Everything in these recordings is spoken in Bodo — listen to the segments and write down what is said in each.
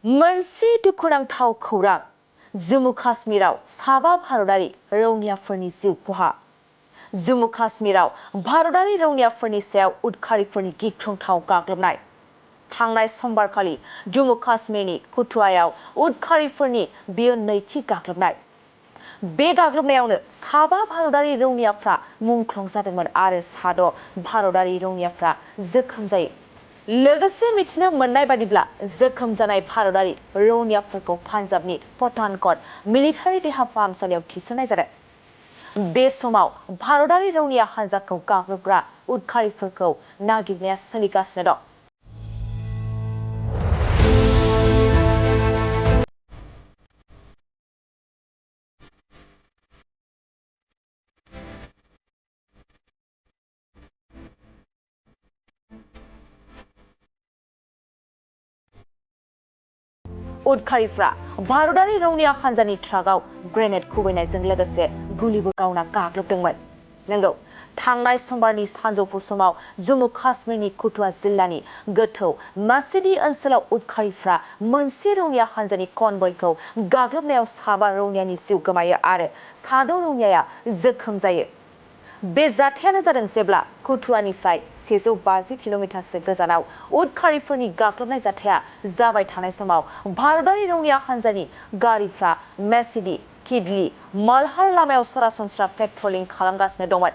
मोनसे दुखुनांथाव खौरां जम्मु काश्मीराव साबा भारतारि रौनियाफोरनि जिउ खहा। जम्मु काश्मीराव भारतारि रौनियाफोरनि सायाव उदखारिफोरनि गिख्रंथाव गाग्लोबनाय। थांनाय समबारखालि जम्मु काश्मीरनि कुटुआयाव उदखारिफोरनि बेयो नैथि गाग्लोबनाय। बे गाग्लोबनायावनो साबा भारतारि रौनियाफ्रा मुंख्लं जादोंमोन आरो साद' भारतारि रौनियाफ्रा जोखोम जायो। लोगोसे मिथिनो मोननाय बादिब्ला जोखोम जानाय भारतारि रौनियाफोरखौ पान्जाबनि पठानकट मिलिटारि देहा फाहामसालियाव थिसननाय जादों। बे समाव भारतारि रौनिया हान्जाखौ गाग्लोबग्रा उदखारिफोरखौ नागिरनाया सोलिगासिनो दं। उदखारिफ्रा भारतारि रौनिया हान्जानि ट्राकआव ग्रेनेड खुबैनायजों लोगोसे गुलिबो गावना गाग्लोबदोंमोन। नंगौ, थांनाय समबारनि सानजौफु समाव जम्मु काश्मीरनि कुटुआ जिल्लानि गोथौ मासिदि ओनसोलाव उदखारिफ्रा मोनसे रौनिया हान्जानि कनभयखौ गाग्लोबनायाव साबा रौनियानि जिउ गोमायो आरो साद' रौनियाया जोखोम जायो। बे जाथायानो जादों जेब्ला कुटुआनिफ्राय 150 किल'मिटारसो गोजानाव उदखारिफोरनि गाग्लोबनाय जाथाया जाबाय थानाय समाव भारतारि रौनिया हान्जानि गारिफ्रा मेसिदि किडली मालहार लामायाव सरासनस्रा पेट्रलिं खालामगासिनो दंमोन।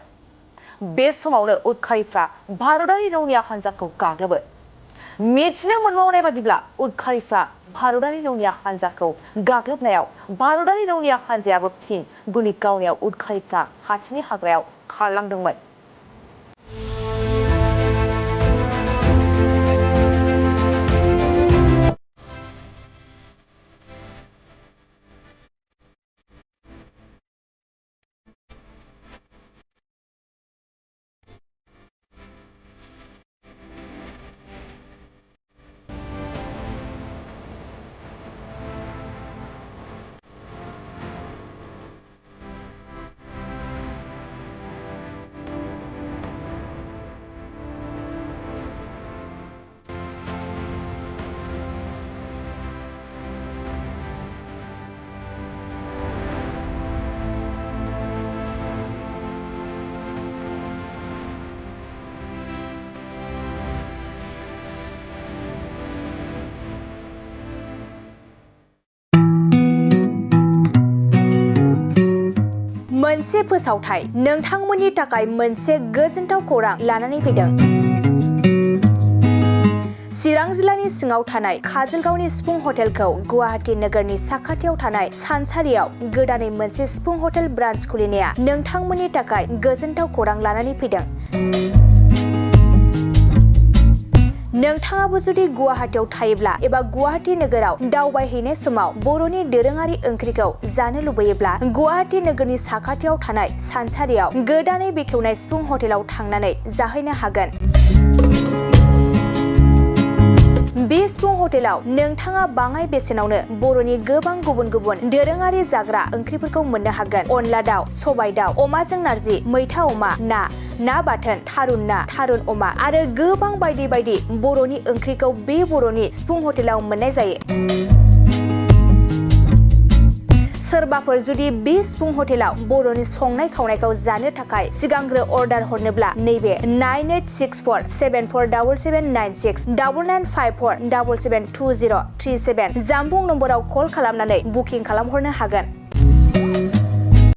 बे समावनो उदखारिफ्रा भारतारि रौनिया हान्जाखौ गाग्लोबो। मिथिनो मोनबावनाय बादिब्ला उदखारिफ्रा भारतारि रौनिया हान्जाखौ गाग्लोबनायाव भारतारि रौनिया हान्जायाबो फिन गुलि गावनायाव उदखारिफ्रा खाथिनि हाग्रायाव खारलांदोंमोन। मोनसे फोसावथाय नोंथांमोननि थाखाय मोनसे गोजोनथाव खौरां लानानै फैदों। चिरां जिल्लानि सिङाव थानाय काजलगावनि सिफुं हटेलखौ गुवाहाटी नोगोरनि साखाथियाव थानाय सानसारियाव गोदानै मोनसे सिफुं हटेल ब्रान्च खुलिनाया नोंथांमोननि थाखाय गोजोनथाव खौरां लानानै फैदों। नोंथाङाबो जुदि गुवाहाटीयाव थायोब्ला एबा गुवाहाटी नोगोराव दावबायहैनाय समाव बर'नि दोरोङारि ओंख्रिखौ जानो लुबैयोब्ला गुवाहाटी नोगोरनि साखाथियाव थानाय सानसारियाव गोदानै बेखेवनाय सिफुं हटेलाव थांनानै जाहैनो हागोन। बे सिफुं हटेलाव नोंथाङा बाङाय बेसेनावनो बर'नि गोबां गुबुन गुबुन दोरोङारि जाग्रा ओंख्रिफोरखौ मोननो हागोन। अनला दाउ, सबाय दाउ, अमाजों नारजि, मैथा अमा, ना बाथोन, थारुन ना, थारुन अमा आरो गोबां बायदि बायदि बर'नि ओंख्रिखौ बे बर'नि सिफुं हटेलाव मोननाय जायो। सोरबाफोर जुदि बे सिफुं हटेलाव बर'नि संनाय खावनायखौ जानो थाखाय सिगांग्रो अर्डार हरनोब्ला नैबे 9864747796 9954772037 जामबुं नम्बराव कल खालामनानै बुकिं खालामहरनो हागोन।